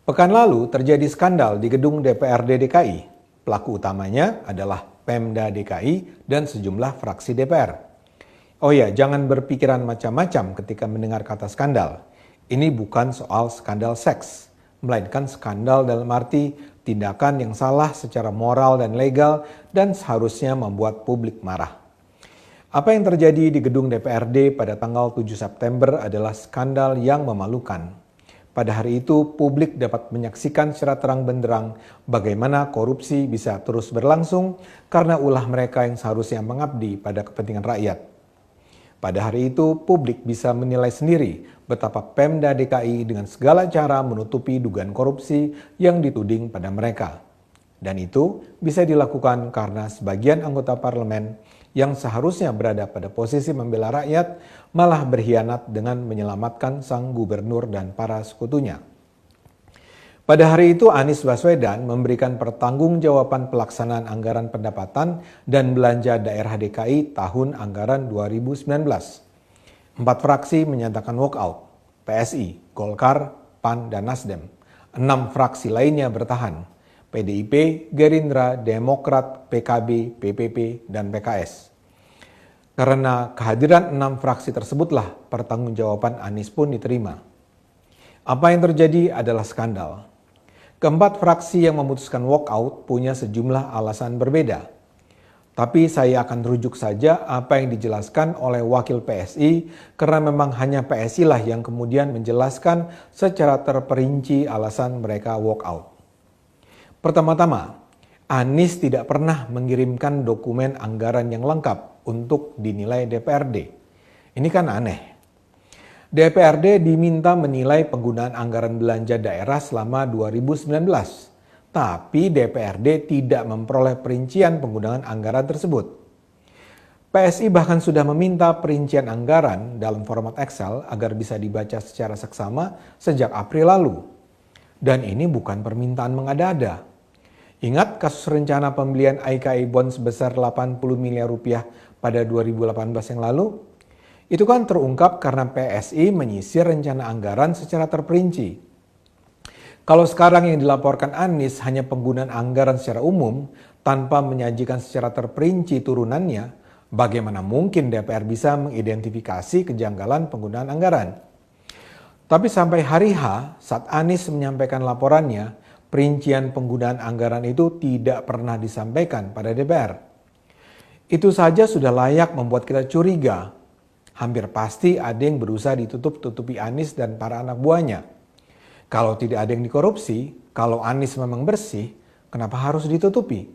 Pekan lalu terjadi skandal di gedung DPRD DKI. Pelaku utamanya adalah Pemda DKI dan sejumlah fraksi DPR. Oh ya, jangan berpikiran macam-macam ketika mendengar kata skandal. Ini bukan soal skandal seks, melainkan skandal dalam arti tindakan yang salah secara moral dan legal dan seharusnya membuat publik marah. Apa yang terjadi di gedung DPRD pada tanggal 7 September adalah skandal yang memalukan. Pada hari itu, publik dapat menyaksikan secara terang benderang bagaimana korupsi bisa terus berlangsung karena ulah mereka yang seharusnya mengabdi pada kepentingan rakyat. Pada hari itu, publik bisa menilai sendiri betapa Pemda DKI dengan segala cara menutupi dugaan korupsi yang dituding pada mereka. Dan itu bisa dilakukan karena sebagian anggota parlemen yang seharusnya berada pada posisi membela rakyat malah berkhianat dengan menyelamatkan sang gubernur dan para sekutunya. Pada hari itu Anies Baswedan memberikan pertanggungjawaban pelaksanaan anggaran pendapatan dan belanja daerah DKI tahun anggaran 2019. 4 fraksi menyatakan walkout, PSI, Golkar, PAN, dan Nasdem. 6 fraksi lainnya bertahan, PDIP, Gerindra, Demokrat, PKB, PPP, dan PKS. Karena kehadiran 6 fraksi tersebutlah pertanggungjawaban Anies pun diterima. Apa yang terjadi adalah skandal. Keempat fraksi yang memutuskan walkout punya sejumlah alasan berbeda. Tapi saya akan rujuk saja apa yang dijelaskan oleh wakil PSI karena memang hanya PSI lah yang kemudian menjelaskan secara terperinci alasan mereka walkout. Pertama-tama, Anies tidak pernah mengirimkan dokumen anggaran yang lengkap untuk dinilai DPRD. Ini kan aneh. DPRD diminta menilai penggunaan anggaran belanja daerah selama 2019, tapi DPRD tidak memperoleh perincian penggunaan anggaran tersebut. PSI bahkan sudah meminta perincian anggaran dalam format Excel agar bisa dibaca secara seksama sejak April lalu. Dan ini bukan permintaan mengada-ada. Ingat kasus rencana pembelian IKI Bond sebesar 80 miliar rupiah pada 2018 yang lalu? Itu kan terungkap karena PSI menyisir rencana anggaran secara terperinci. Kalau sekarang yang dilaporkan Anies hanya penggunaan anggaran secara umum tanpa menyajikan secara terperinci turunannya, bagaimana mungkin DPR bisa mengidentifikasi kejanggalan penggunaan anggaran? Tapi sampai hari H, saat Anies menyampaikan laporannya, perincian penggunaan anggaran itu tidak pernah disampaikan pada DPR. Itu saja sudah layak membuat kita curiga. Hampir pasti ada yang berusaha ditutup-tutupi Anies dan para anak buahnya. Kalau tidak ada yang dikorupsi, kalau Anies memang bersih, kenapa harus ditutupi?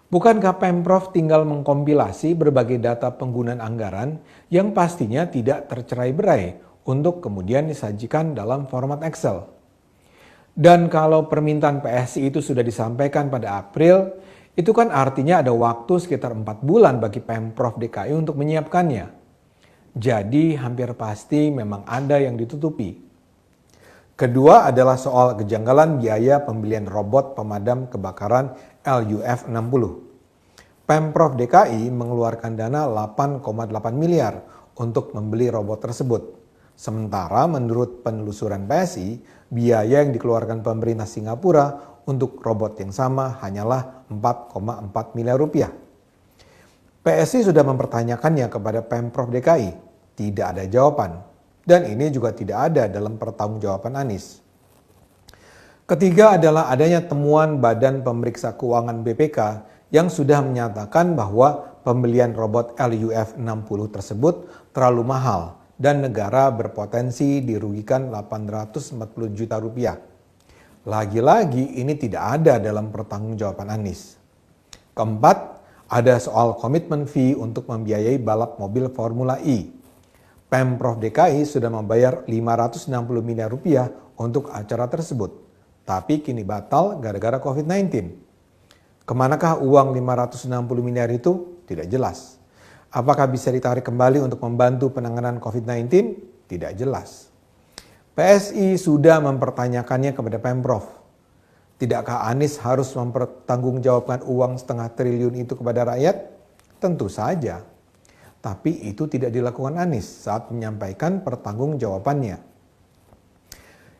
Bukankah Pemprov tinggal mengkompilasi berbagai data penggunaan anggaran yang pastinya tidak tercerai-berai untuk kemudian disajikan dalam format Excel? Dan kalau permintaan PSI itu sudah disampaikan pada April, itu kan artinya ada waktu sekitar 4 bulan bagi Pemprov DKI untuk menyiapkannya. Jadi hampir pasti memang ada yang ditutupi. Kedua adalah soal kejanggalan biaya pembelian robot pemadam kebakaran LUF-60. Pemprov DKI mengeluarkan dana 8,8 miliar untuk membeli robot tersebut. Sementara menurut penelusuran PSI, biaya yang dikeluarkan pemerintah Singapura untuk robot yang sama hanyalah 4,4 miliar rupiah. PSI sudah mempertanyakannya kepada Pemprov DKI, tidak ada jawaban. Dan ini juga tidak ada dalam pertanggungjawaban Anies. Ketiga adalah adanya temuan Badan Pemeriksa Keuangan BPK yang sudah menyatakan bahwa pembelian robot LUF-60 tersebut terlalu mahal dan negara berpotensi dirugikan 840 juta rupiah. Lagi-lagi ini tidak ada dalam pertanggungjawaban Anies. Keempat, ada soal komitmen fee untuk membiayai balap mobil Formula E. Pemprov DKI sudah membayar 560 miliar rupiah untuk acara tersebut, tapi kini batal gara-gara COVID-19. Kemanakah uang 560 miliar itu? Tidak jelas. Apakah bisa ditarik kembali untuk membantu penanganan COVID-19? Tidak jelas. PSI sudah mempertanyakannya kepada Pemprov. Tidakkah Anies harus mempertanggungjawabkan uang 0,5 triliun itu kepada rakyat? Tentu saja. Tapi itu tidak dilakukan Anies saat menyampaikan pertanggungjawabannya.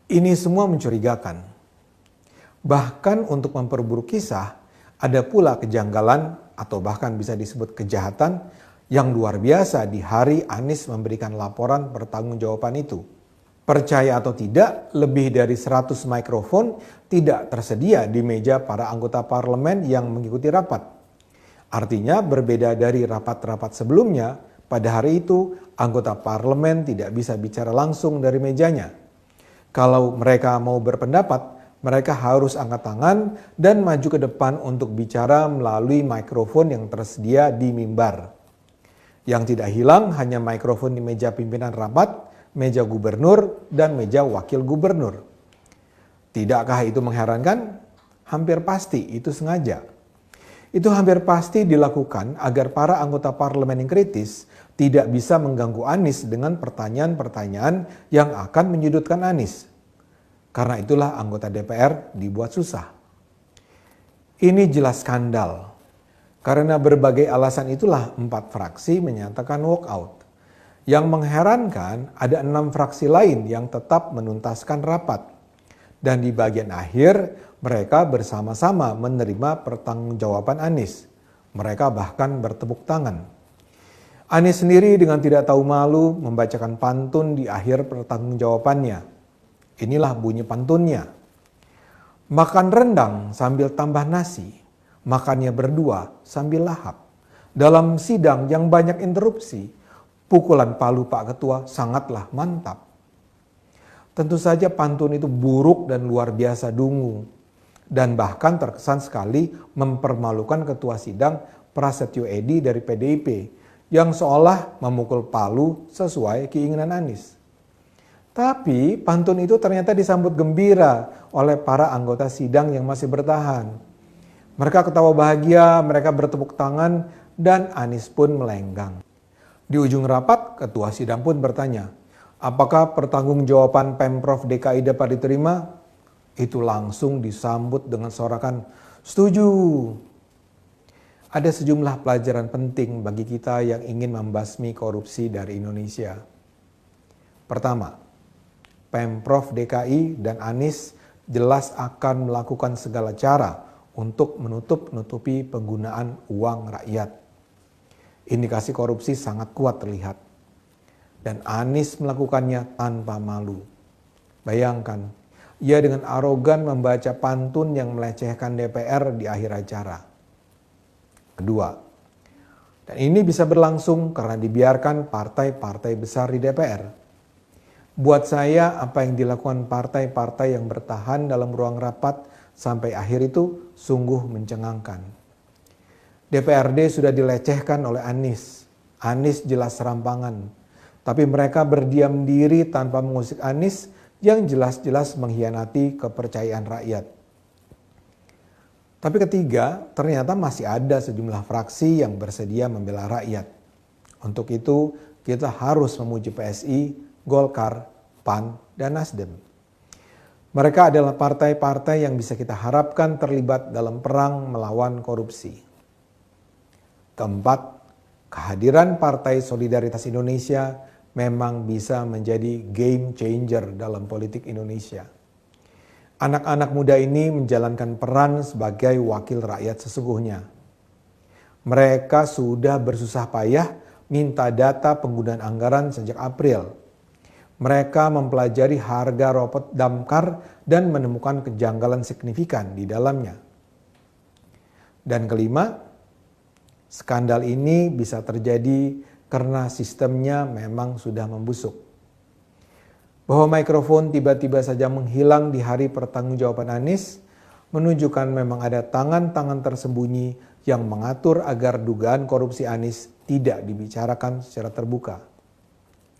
Ini semua mencurigakan. Bahkan untuk memperburuk kisah, ada pula kejanggalan atau bahkan bisa disebut kejahatan yang luar biasa di hari Anies memberikan laporan pertanggungjawaban itu. Percaya atau tidak, lebih dari 100 mikrofon tidak tersedia di meja para anggota parlemen yang mengikuti rapat. Artinya berbeda dari rapat-rapat sebelumnya, pada hari itu anggota parlemen tidak bisa bicara langsung dari mejanya. Kalau mereka mau berpendapat, mereka harus angkat tangan dan maju ke depan untuk bicara melalui mikrofon yang tersedia di mimbar. Yang tidak hilang hanya mikrofon di meja pimpinan rapat, meja gubernur, dan meja wakil gubernur. Tidakkah itu mengherankan? Hampir pasti itu sengaja. Itu hampir pasti dilakukan agar para anggota parlemen yang kritis tidak bisa mengganggu Anies dengan pertanyaan-pertanyaan yang akan menyudutkan Anies. Karena itulah anggota DPR dibuat susah. Ini jelas skandal. Karena berbagai alasan itulah 4 fraksi menyatakan walkout. Yang mengherankan ada 6 fraksi lain yang tetap menuntaskan rapat. Dan di bagian akhir mereka bersama-sama menerima pertanggungjawaban Anies. Mereka bahkan bertepuk tangan. Anies sendiri dengan tidak tahu malu membacakan pantun di akhir pertanggungjawabannya. Inilah bunyi pantunnya. Makan rendang sambil tambah nasi, makannya berdua sambil lahap. Dalam sidang yang banyak interupsi, pukulan palu Pak Ketua sangatlah mantap. Tentu saja pantun itu buruk dan luar biasa dungu. Dan bahkan terkesan sekali mempermalukan Ketua Sidang Prasetyo Edy dari PDIP yang seolah memukul palu sesuai keinginan Anies. Tapi pantun itu ternyata disambut gembira oleh para anggota sidang yang masih bertahan. Mereka ketawa bahagia, mereka bertepuk tangan, dan Anies pun melenggang. Di ujung rapat, Ketua Sidang pun bertanya, apakah pertanggungjawaban Pemprov DKI dapat diterima? Itu langsung disambut dengan sorakan, setuju. Ada sejumlah pelajaran penting bagi kita yang ingin membasmi korupsi dari Indonesia. Pertama, Pemprov DKI dan Anies jelas akan melakukan segala cara untuk menutup-nutupi penggunaan uang rakyat. Indikasi korupsi sangat kuat terlihat. Dan Anies melakukannya tanpa malu. Bayangkan, ia dengan arogan membaca pantun yang melecehkan DPR di akhir acara. Kedua, dan ini bisa berlangsung karena dibiarkan partai-partai besar di DPR. Buat saya, apa yang dilakukan partai-partai yang bertahan dalam ruang rapat sampai akhir itu sungguh mencengangkan. DPRD sudah dilecehkan oleh Anies. Anies jelas serampangan. Tapi mereka berdiam diri tanpa mengusik Anies yang jelas-jelas mengkhianati kepercayaan rakyat. Tapi ketiga, ternyata masih ada sejumlah fraksi yang bersedia membela rakyat. Untuk itu, kita harus memuji PSI, Golkar, PAN, dan Nasdem. Mereka adalah partai-partai yang bisa kita harapkan terlibat dalam perang melawan korupsi. Keempat, kehadiran Partai Solidaritas Indonesia memang bisa menjadi game changer dalam politik Indonesia. Anak-anak muda ini menjalankan peran sebagai wakil rakyat sesungguhnya. Mereka sudah bersusah payah minta data penggunaan anggaran sejak April. Mereka mempelajari harga robot damkar dan menemukan kejanggalan signifikan di dalamnya. Dan kelima, skandal ini bisa terjadi karena sistemnya memang sudah membusuk. Bahwa mikrofon tiba-tiba saja menghilang di hari pertanggungjawaban Anies menunjukkan memang ada tangan-tangan tersembunyi yang mengatur agar dugaan korupsi Anies tidak dibicarakan secara terbuka.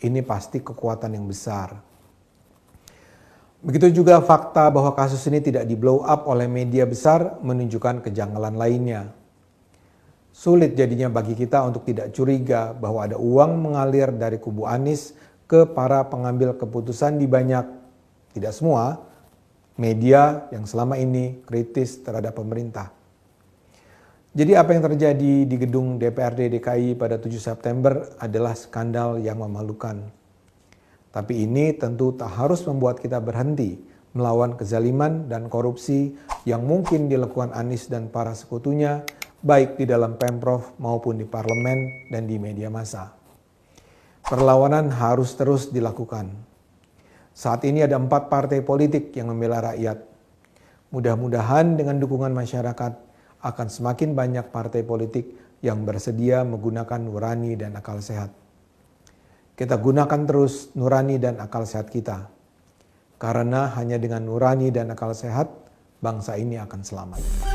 Ini pasti kekuatan yang besar. Begitu juga fakta bahwa kasus ini tidak di-blow up oleh media besar menunjukkan kejanggalan lainnya. Sulit jadinya bagi kita untuk tidak curiga bahwa ada uang mengalir dari kubu Anies ke para pengambil keputusan di banyak, tidak semua, media yang selama ini kritis terhadap pemerintah. Jadi apa yang terjadi di gedung DPRD DKI pada 7 September adalah skandal yang memalukan. Tapi ini tentu tak harus membuat kita berhenti melawan kezaliman dan korupsi yang mungkin dilakukan Anies dan para sekutunya, baik di dalam Pemprov maupun di parlemen dan di media massa. Perlawanan harus terus dilakukan. Saat ini ada 4 partai politik yang membela rakyat. Mudah-mudahan dengan dukungan masyarakat akan semakin banyak partai politik yang bersedia menggunakan nurani dan akal sehat. Kita gunakan terus nurani dan akal sehat kita. Karena hanya dengan nurani dan akal sehat, bangsa ini akan selamat.